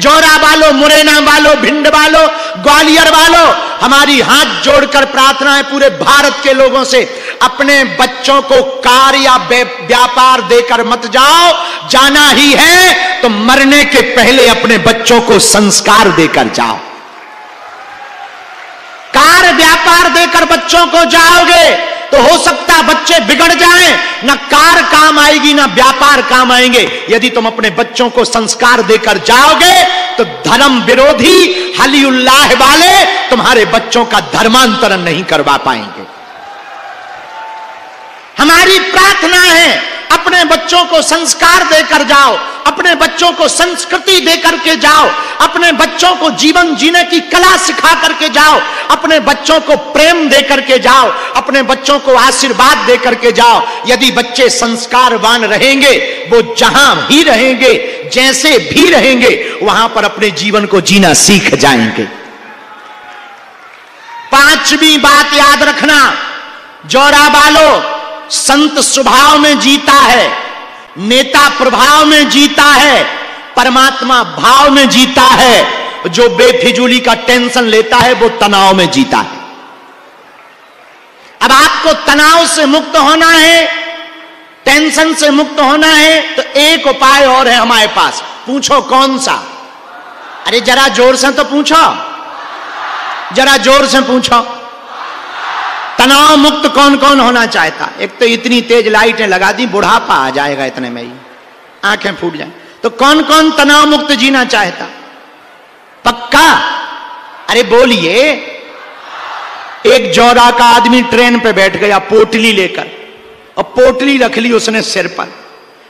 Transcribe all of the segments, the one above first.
जौरा वालों, मुरैना वालों, भिंड वालों, ग्वालियर वालों, हमारी हाथ जोड़कर प्रार्थना है पूरे भारत के लोगों से, अपने बच्चों को कार या व्यापार देकर मत जाओ। जाना ही है तो मरने के पहले अपने बच्चों को संस्कार देकर जाओ। कार व्यापार देकर बच्चों को जाओगे तो हो सकता है बच्चे बिगड़ जाएं, ना कार काम आएगी ना व्यापार काम आएंगे। यदि तुम अपने बच्चों को संस्कार देकर जाओगे तो धर्म विरोधी हलीउल्लाह वाले तुम्हारे बच्चों का धर्मांतरण नहीं करवा पाएंगे। हमारी प्रार्थना है अपने बच्चों को संस्कार देकर जाओ, अपने बच्चों को संस्कृति देकर के जाओ, अपने बच्चों को जीवन जीने की कला सिखा करके जाओ, अपने बच्चों को प्रेम देकर के जाओ, अपने बच्चों को आशीर्वाद देकर के जाओ। यदि बच्चे संस्कारवान रहेंगे, वो जहां भी रहेंगे, जैसे भी रहेंगे, वहां पर अपने जीवन को जीना सीख जाएंगे। पांचवी बात याद रखना, जौरा वालों, संत स्वभाव में जीता है, नेता प्रभाव में जीता है, परमात्मा भाव में जीता है। जो बेफिजूली का टेंशन लेता है वो तनाव में जीता है। अब आपको तनाव से मुक्त होना है, टेंशन से मुक्त होना है, तो एक उपाय और है हमारे पास। पूछो कौन सा? अरे जरा जोर से तो पूछो, जरा जोर से पूछो। तनाव मुक्त कौन कौन होना चाहता? एक तो इतनी तेज लाइटें लगा दी, बुढ़ापा आ जाएगा इतने में ही, आंखें फूट जाए। तो कौन कौन तनाव मुक्त जीना चाहता? पक्का? अरे बोलिए। एक जौरा का आदमी ट्रेन पे बैठ गया पोटली लेकर, और पोटली रख ली उसने सिर पर।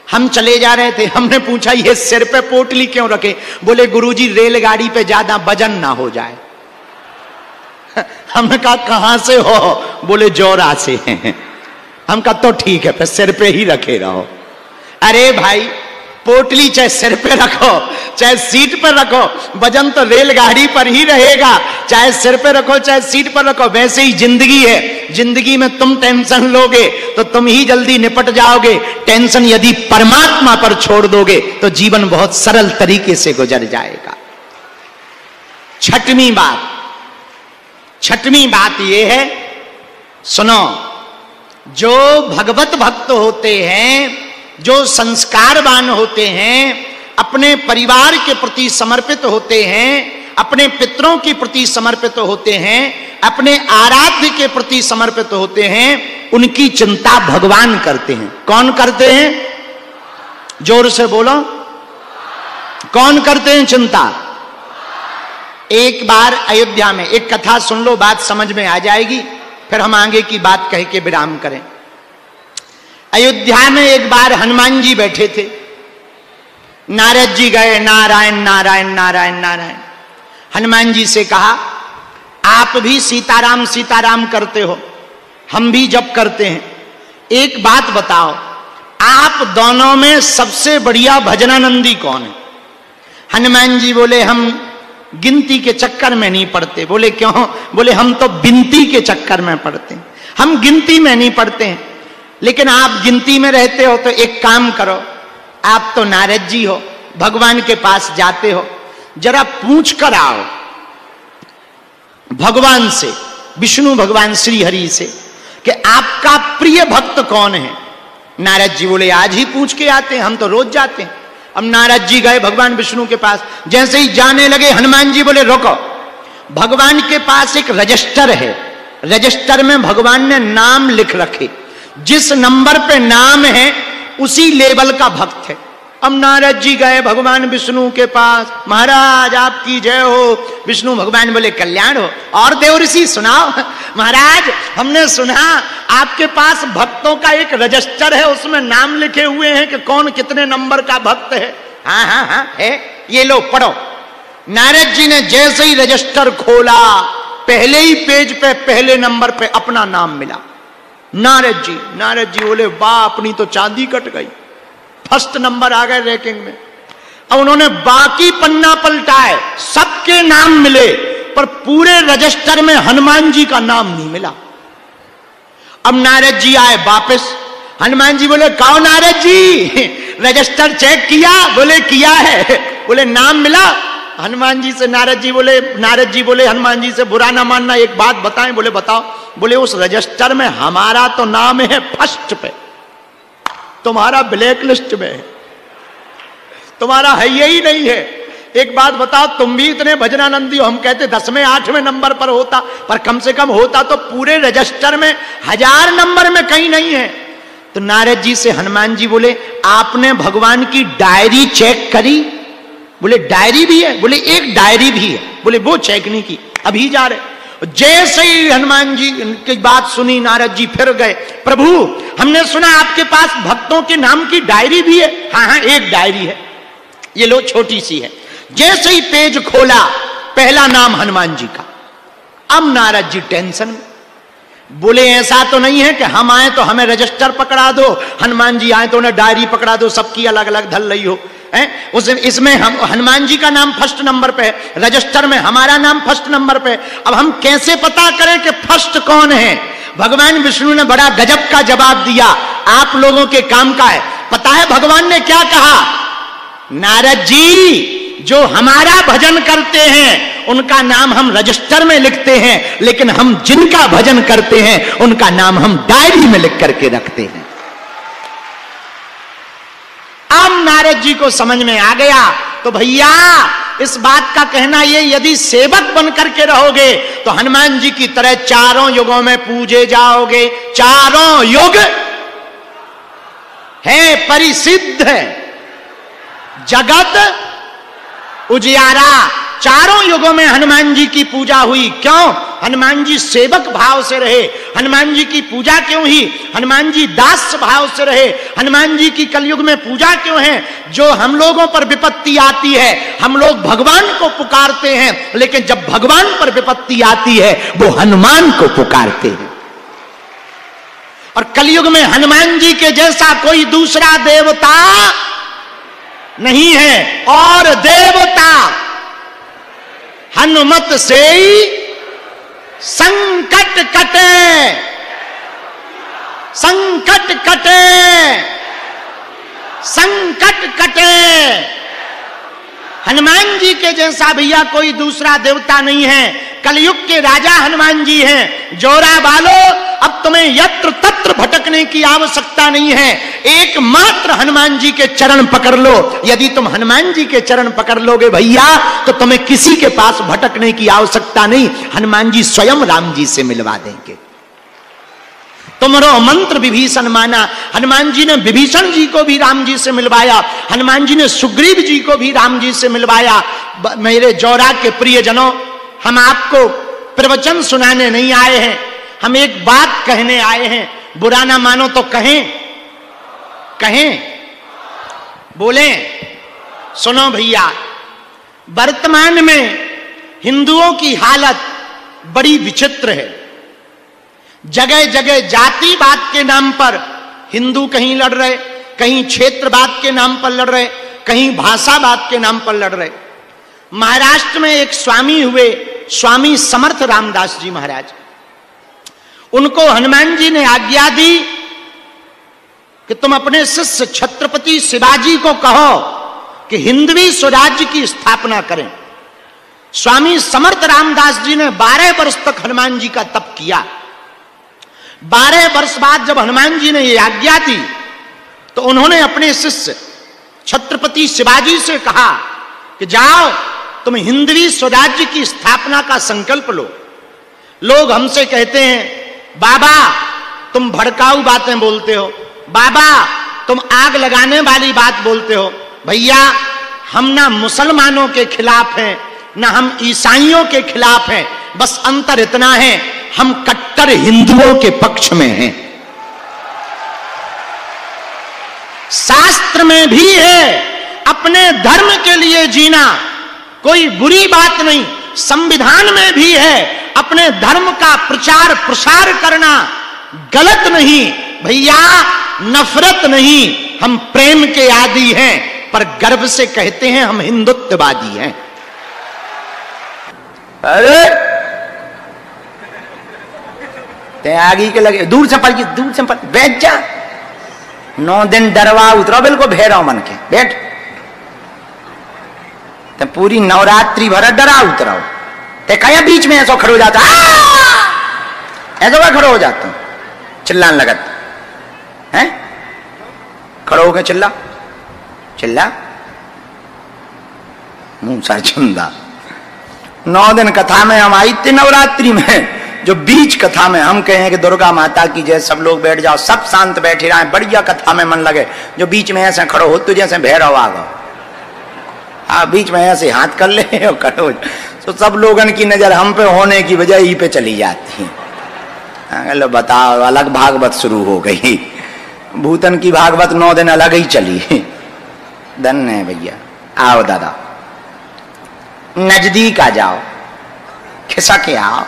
हम चले जा रहे थे, हमने पूछा ये सिर पे पोटली क्यों रखे? बोले गुरुजी रेलगाड़ी पे ज्यादा वजन ना हो जाए। हमने कहा कहां से हो? बोले जौरा से हैं। हम कहा तो ठीक है, फिर सिर पे ही रखे रहो। अरे भाई, पोटली चाहे सिर पे रखो चाहे सीट पर रखो, वजन तो रेलगाड़ी पर ही रहेगा। चाहे सिर पे रखो चाहे सीट पर रखो, वैसे ही जिंदगी है। जिंदगी में तुम टेंशन लोगे तो तुम ही जल्दी निपट जाओगे। टेंशन यदि परमात्मा पर छोड़ दोगे तो जीवन बहुत सरल तरीके से गुजर जाएगा। छठवीं बात यह है, सुनो, जो भगवत भक्त होते हैं, जो संस्कारवान होते हैं, अपने परिवार के प्रति समर्पित होते हैं, अपने पितरों के प्रति समर्पित होते हैं, अपने आराध्य के प्रति समर्पित होते हैं, उनकी चिंता भगवान करते हैं। कौन करते हैं? जोर से बोलो, कौन करते हैं चिंता? एक बार अयोध्या में एक कथा सुन लो, बात समझ में आ जाएगी, फिर हम आगे की बात कह के विराम करें। अयोध्या में एक बार हनुमान जी बैठे थे, नारद जी गए, नारायण नारायण नारायण नारायण। हनुमान जी से कहा, आप भी सीताराम सीताराम करते हो, हम भी जप करते हैं, एक बात बताओ, आप दोनों में सबसे बढ़िया भजनानंदी कौन है? हनुमान जी बोले, हम गिनती के चक्कर में नहीं पढ़ते। बोले क्यों? बोले हम तो बिनती के चक्कर में पढ़ते हैं, हम गिनती में नहीं पढ़ते हैं। लेकिन आप गिनती में रहते हो तो एक काम करो, आप तो नारद जी हो, भगवान के पास जाते हो, जरा पूछ कर आओ भगवान से, विष्णु भगवान श्री हरि से, कि आपका प्रिय भक्त कौन है। नारद जी बोले आज ही पूछ के आते हैं, हम तो रोज जाते हैं। अब नारद जी गए भगवान विष्णु के पास, जैसे ही जाने लगे हनुमान जी बोले रोको, भगवान के पास एक रजिस्टर है, रजिस्टर में भगवान ने नाम लिख रखे, जिस नंबर पे नाम है उसी लेवल का भक्त है। अब नारद जी गए भगवान विष्णु के पास, महाराज आपकी जय हो। विष्णु भगवान बोले कल्याण हो। और देव ऋषि सुनाओ। महाराज हमने सुना आपके पास भक्तों का एक रजिस्टर है, उसमें नाम लिखे हुए हैं कि कौन कितने नंबर का भक्त है। हाँ हाँ हाँ है, ये लो पढ़ो। नारद जी ने जैसे ही रजिस्टर खोला, पहले ही पेज पे पहले नंबर पे अपना नाम मिला। नारद जी बोले वाह, अपनी तो चांदी कट गई, फर्स्ट नंबर आ गए रैंकिंग में। अब उन्होंने बाकी पन्ना पलटाए, सबके नाम मिले, पर पूरे रजिस्टर में हनुमान जी का नाम नहीं मिला। अब नारद जी आए वापस, हनुमान जी बोले कौन नारद जी, रजिस्टर चेक किया? बोले किया है। बोले नाम मिला? हनुमान जी से नारद जी बोले हनुमान जी से बुरा ना मानना, एक बात बताएं। बोले बताओ। बोले उस रजिस्टर में हमारा तो नाम है फर्स्ट पे, तुम्हारा ब्लैक लिस्ट में है, तुम्हारा है यही नहीं है। एक बात बताओ, तुम भी इतने भजनानंदी हो, हम कहते 10वें 8वें नंबर पर होता, पर कम से कम होता तो पूरे रजिस्टर में 1000 नंबर में कहीं नहीं है। तो नारद जी से हनुमान जी बोले आपने भगवान की डायरी चेक करी? बोले डायरी भी है? बोले एक डायरी भी है। बोले वो चेक नहीं की, अभी जा रहे। जैसे ही हनुमान जी की बात सुनी, नारद जी फिर गए, प्रभु हमने सुना आपके पास भक्तों के नाम की डायरी भी है। हाँ हाँ एक डायरी है, ये लो छोटी सी है। जैसे ही पेज खोला, पहला नाम हनुमान जी का। अब नारद जी टेंशन में, बोले ऐसा तो नहीं है कि हम आए तो हमें रजिस्टर पकड़ा दो, हनुमान जी आए तो उन्हें डायरी पकड़ा दो, सबकी अलग अलग धल रही हो। इसमें हम हनुमान जी का नाम फर्स्ट नंबर पे है, रजिस्टर में हमारा नाम फर्स्ट नंबर पे। अब हम कैसे पता करें कि फर्स्ट कौन है? भगवान विष्णु ने बड़ा गजब का जवाब दिया, आप लोगों के काम का है। पता है भगवान ने क्या कहा? नारद जी जो हमारा भजन करते हैं उनका नाम हम रजिस्टर में लिखते हैं, लेकिन हम जिनका भजन करते हैं उनका नाम हम डायरी में लिख करके रखते हैं। अब नारद जी को समझ में आ गया। तो भैया इस बात का कहना ये, यदि सेवक बन करके रहोगे तो हनुमान जी की तरह चारों युगों में पूजे जाओगे। चारों युग है परिसिद्ध, जगत उजियारा, चारों युगों में हनुमान जी की पूजा हुई। क्यों? हनुमान जी सेवक भाव से रहे। हनुमान जी की पूजा क्यों ही? हनुमान जी दास भाव से रहे। हनुमान जी की कलयुग में पूजा क्यों है? जो हम लोगों पर विपत्ति आती है, हम लोग भगवान को पुकारते हैं, लेकिन जब भगवान पर विपत्ति आती है वो हनुमान को पुकारते हैं। और कलयुग में हनुमान जी के जैसा कोई दूसरा देवता नहीं है। और देवता हनुमत से संकट कटे, संकट कटे, संकट कटे। हनुमान जी के जैसा भैया कोई दूसरा देवता नहीं है। कलयुग के राजा हनुमान जी हैं। जोरा बालो, अब तुम्हें यत्र तत्र भटकने की आवश्यकता नहीं है, एकमात्र हनुमान जी के चरण पकड़ लो। यदि तुम हनुमान जी के चरण पकड़ लोगे भैया तो तुम्हें किसी के पास भटकने की आवश्यकता नहीं, हनुमान जी स्वयं राम जी से मिलवा देंगे। तुमरो मंत्र विभीषण माना, हनुमान जी ने विभीषण जी को भी राम जी से मिलवाया, हनुमान जी ने सुग्रीव जी को भी राम जी से मिलवाया। मेरे जौरा के प्रियजनों, हम आपको प्रवचन सुनाने नहीं आए हैं, हम एक बात कहने आए हैं। बुरा ना मानो तो कहें, कहें, बोले। सुनो भैया, वर्तमान में हिंदुओं की हालत बड़ी विचित्र है। जगह जगह जातिवाद के नाम पर हिंदू कहीं लड़ रहे, कहीं क्षेत्रवाद के नाम पर लड़ रहे, कहीं भाषावाद के नाम पर लड़ रहे। महाराष्ट्र में एक स्वामी हुए, स्वामी समर्थ रामदास जी महाराज, उनको हनुमान जी ने आज्ञा दी कि तुम अपने शिष्य छत्रपति शिवाजी को कहो कि हिंदवी स्वराज्य की स्थापना करें। स्वामी समर्थ रामदास जी ने 12 वर्ष तक हनुमान जी का तप किया। 12 वर्ष बाद जब हनुमान जी ने यह आज्ञा दी तो उन्होंने अपने शिष्य छत्रपति शिवाजी से कहा कि जाओ तुम हिंदवी स्वराज्य की स्थापना का संकल्प लो। लोग हमसे कहते हैं बाबा तुम भड़काऊ बातें बोलते हो, बाबा तुम आग लगाने वाली बात बोलते हो। भैया हम ना मुसलमानों के खिलाफ हैं, ना हम ईसाइयों के खिलाफ हैं, बस अंतर इतना है हम कट्टर हिंदुओं के पक्ष में हैं। शास्त्र में भी है अपने धर्म के लिए जीना कोई बुरी बात नहीं, संविधान में भी है अपने धर्म का प्रचार प्रसार करना गलत नहीं। भैया नफरत नहीं, हम प्रेम के आदी हैं, पर गर्व से कहते हैं हम हिंदुत्ववादी हैं। अरे ते आगे के लगे, दूर से पल की, दूर से पल बैठ जा। 9 दिन डरवा उतरो बिल्कुल भेड़ो मन के बैठ। तो पूरी नवरात्रि भर डरा उतराओ ते कया बीच में ऐसा खड़ो जाता, ऐसा खड़ो हो जाता चिल्लाने लगत है, खड़ो हो गए चिल्ला चिल्ला मुंह सा चंदा। 9 दिन कथा में हम आई थी नवरात्रि में, जो बीच कथा में हम कहें कि दुर्गा माता की जय, सब लोग बैठ जाओ, सब शांत बैठे रहे, बढ़िया कथा में मन लगे, जो बीच में ऐसे खड़ो हो तो जैसे भैरव आ गो, हाँ बीच में ऐसे हाथ कर ले और खड़ो, तो सब लोगन की नजर हम पे होने की वजह ही पे चली जाती है। लो बताओ, अलग भागवत शुरू हो गई, भूतन की भागवत 9 दिन अलग ही चली। धन्य है भैया। आओ दादा नजदीक आ जाओ, खिसक के आओ।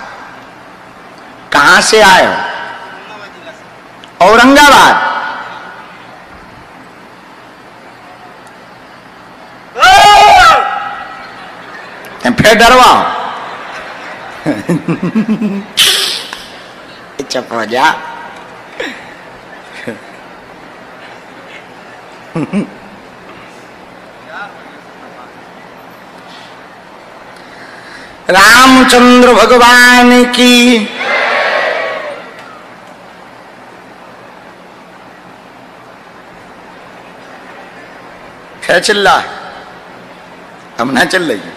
कहां से आए हो? औरंगाबाद। फिर डरवाओ। चुप हो जा। रामचंद्र भगवान की क्या चिल्ला, हम ना चल रही।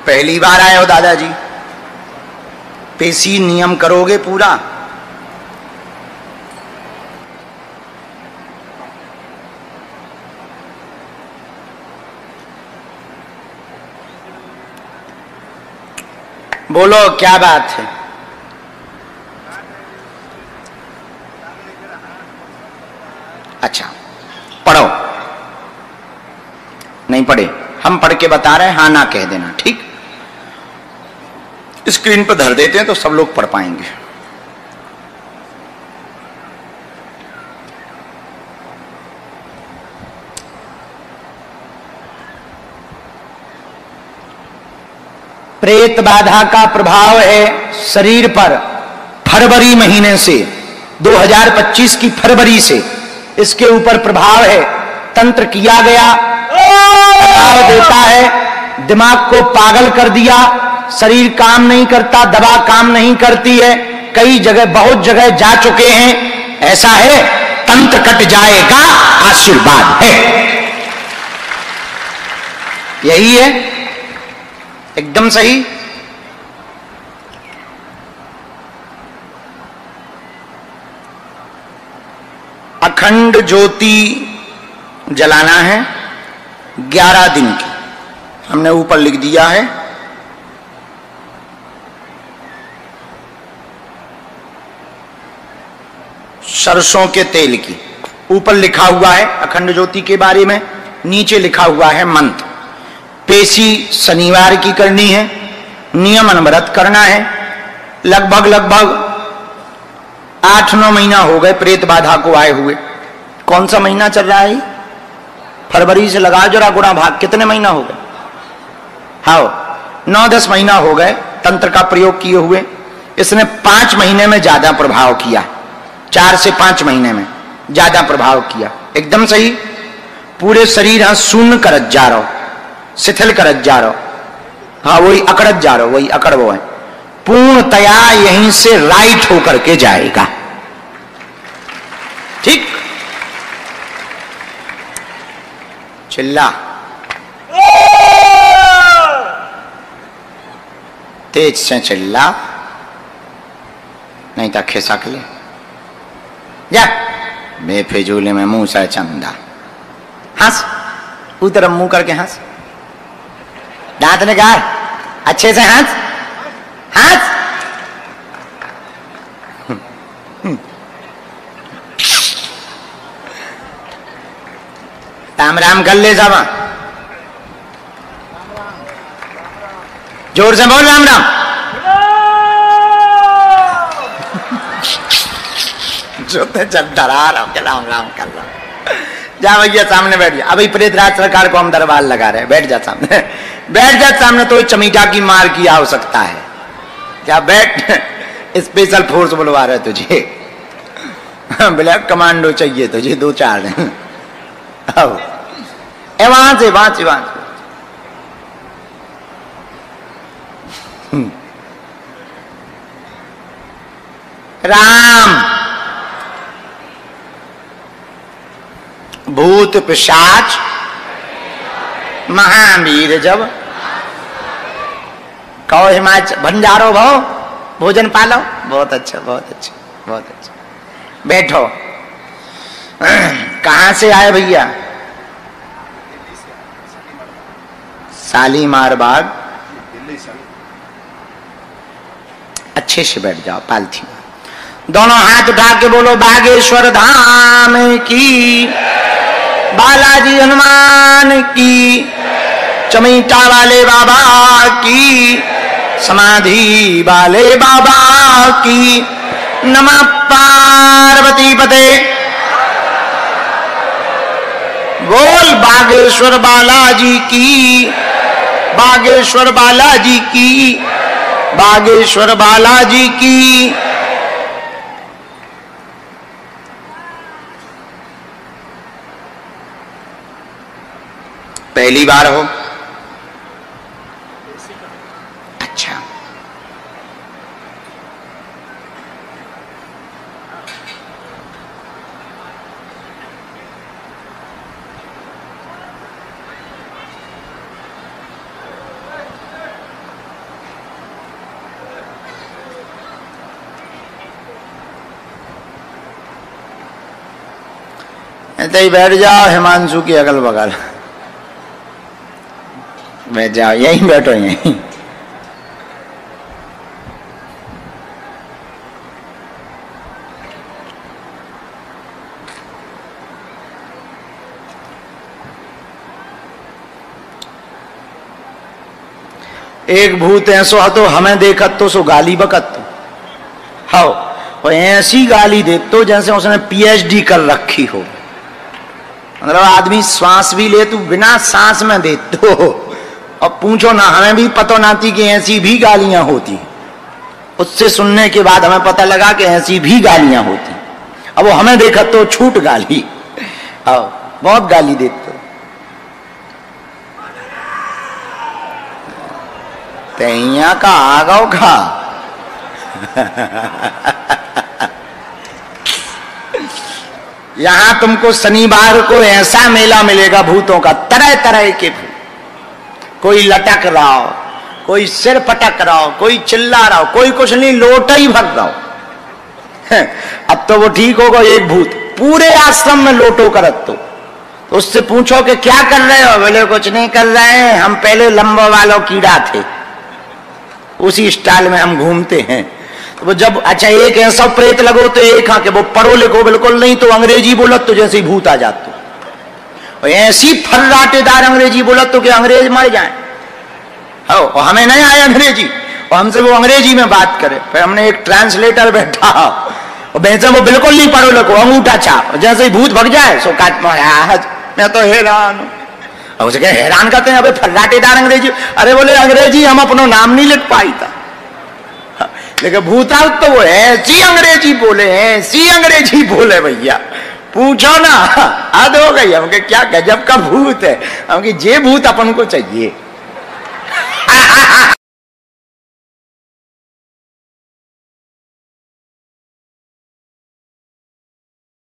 पहली बार आए हो दादाजी, पेशी नियम करोगे पूरा? बोलो क्या बात है? अच्छा पढ़ो। नहीं पढ़े, हम पढ़ के बता रहे हैं, हाँ ना कह देना, ठीक? स्क्रीन पर धर देते हैं तो सब लोग पढ़ पाएंगे। प्रेत बाधा का प्रभाव है शरीर पर फरवरी महीने से, 2025 की फरवरी से इसके ऊपर प्रभाव है। तंत्र किया गया, प्रभाव देता है, दिमाग को पागल कर दिया, शरीर काम नहीं करता, दवा काम नहीं करती है, कई जगह बहुत जगह जा चुके हैं। ऐसा है, तंत्र कट जाएगा, आशीर्वाद है। यही है, एकदम सही। अखंड ज्योति जलाना है 11 दिन की, हमने ऊपर लिख दिया है। सरसों के तेल की ऊपर लिखा हुआ है अखंड ज्योति के बारे में, नीचे लिखा हुआ है मंत्र। पेशी शनिवार की करनी है, नियमन व्रत करना है। लगभग 8-9 महीना हो गए प्रेत बाधा को आए हुए। कौन सा महीना चल रहा है? फरवरी से लगा जरा गुणा भाग, कितने महीना हो गए? हाँ 9-10 महीना हो गए तंत्र का प्रयोग किए हुए। इसने 5 महीने में ज्यादा प्रभाव किया, 4 से 5 महीने में ज्यादा प्रभाव किया। एकदम सही। पूरे शरीर हाँ शून्य करत जा रहा हो, शिथिल करत जा रहा हो, हाँ वही अकड़त जा रहा हो, वही अकड़ वो है। पूर्णतया यहीं से राइट होकर के जाएगा, ठीक? चिल्ला, तेज से चिल्ला, नहीं तो खिसक ले जा। बेफिजूले में मुंह से चंदा। हंस, उधर मुंह करके हंस, दांत निकाल, अच्छे से हंस, हंस। राम राम कर ले सब, जोर से बोल राम राम। जो तो चल डरा रहा हूं, राम राम कर रहा हूं। जा भैया सामने बैठ जा। अभी प्रेतराज सरकार को हम दरबार लगा रहे हैं, बैठ जा सामने, बैठ जा सामने। तो चमीटा की मार की आवश्यकता है क्या? बैठ, स्पेशल फोर्स बुलवा रहे तुझे, ब्लैक कमांडो चाहिए तुझे 2-4 दिन। वहां से राम भूत पिशाच महावीर जब कहो हिमाचल भंडारो भाव भोजन पालो। बहुत अच्छा, बहुत अच्छा, बहुत अच्छा। बैठो। कहां से आए भैया? शालीमार बाग। अच्छे से बैठ जाओ पालथी में। दोनों हाथ उठा के बोलो बागेश्वर धाम की, बालाजी हनुमान की, चमीटा वाले बाबा की, समाधि वाले बाबा की। नमः पार्वती पते। बोल बागेश्वर बालाजी की, बागेश्वर बालाजी की, बागेश्वर बालाजी की। पहली बार हो? अच्छा। ऐसे ही बैठ जाओ हिमांशु के अगल बगल बैठ जाओ, यहीं बैठो यहीं। एक भूत ऐसो हतो हमें देखत तो सो गाली बकत तो हाओ, और ऐसी गाली दे तो जैसे उसने पीएचडी कर रखी हो। मतलब आदमी श्वास भी ले तू बिना सांस में दे तो, और पूछो ना, हमें भी पता ना थी कि ऐसी भी गालियां होती। उससे सुनने के बाद हमें पता लगा कि ऐसी भी गालियां होती। अब वो हमें देखा तो छूट गाली, आओ बहुत गाली देते तैया का आगाओ खा। यहां तुमको शनिवार को ऐसा मेला मिलेगा भूतों का, तरह तरह के भूत। कोई लटक रहा हो, कोई सिर पटक रहा हो, कोई चिल्ला रहा हो, कोई कुछ नहीं, लोटा ही भग रहा हो। अब तो वो ठीक होगा। एक भूत पूरे आश्रम में लोटो करत तो उससे पूछो कि क्या कर रहे हो? बोले कुछ नहीं कर रहे हैं, हम पहले लंबो वालों कीड़ा थे, उसी स्टाइल में हम घूमते हैं। तो वो जब अच्छा एक ऐसा प्रेत लगो तो एक हाँ के वो पढ़ो लिखो बिल्कुल नहीं तो अंग्रेजी बोलत तो जैसे ही भूत आ जाते, और ऐसी फर्राटेदार अंग्रेजी बोलत तो कि अंग्रेज मर जाए। और हमें नहीं आया अंग्रेजी, और हमसे वो अंग्रेजी में बात करे। फिर हमने एक ट्रांसलेटर बैठा, और वैसे वो बिल्कुल नहीं पढ़ो लिखो, अंगूठा छाप, जैसे ही भूत भग जाए सो काट महाराज मैं तो हैरान हूं। और उसे हैरान करते हैं, अबे फर्राटेदार अंग्रेजी। अरे बोले अंग्रेजी हम अपना नाम नहीं लिख पाई था, लेकिन भूता तो वो ऐसी अंग्रेजी बोले, ऐसी अंग्रेजी बोले भैया पूछो ना, हद हो गई। हम क्या गजब का भूत है, हम जे भूत अपन को चाहिए।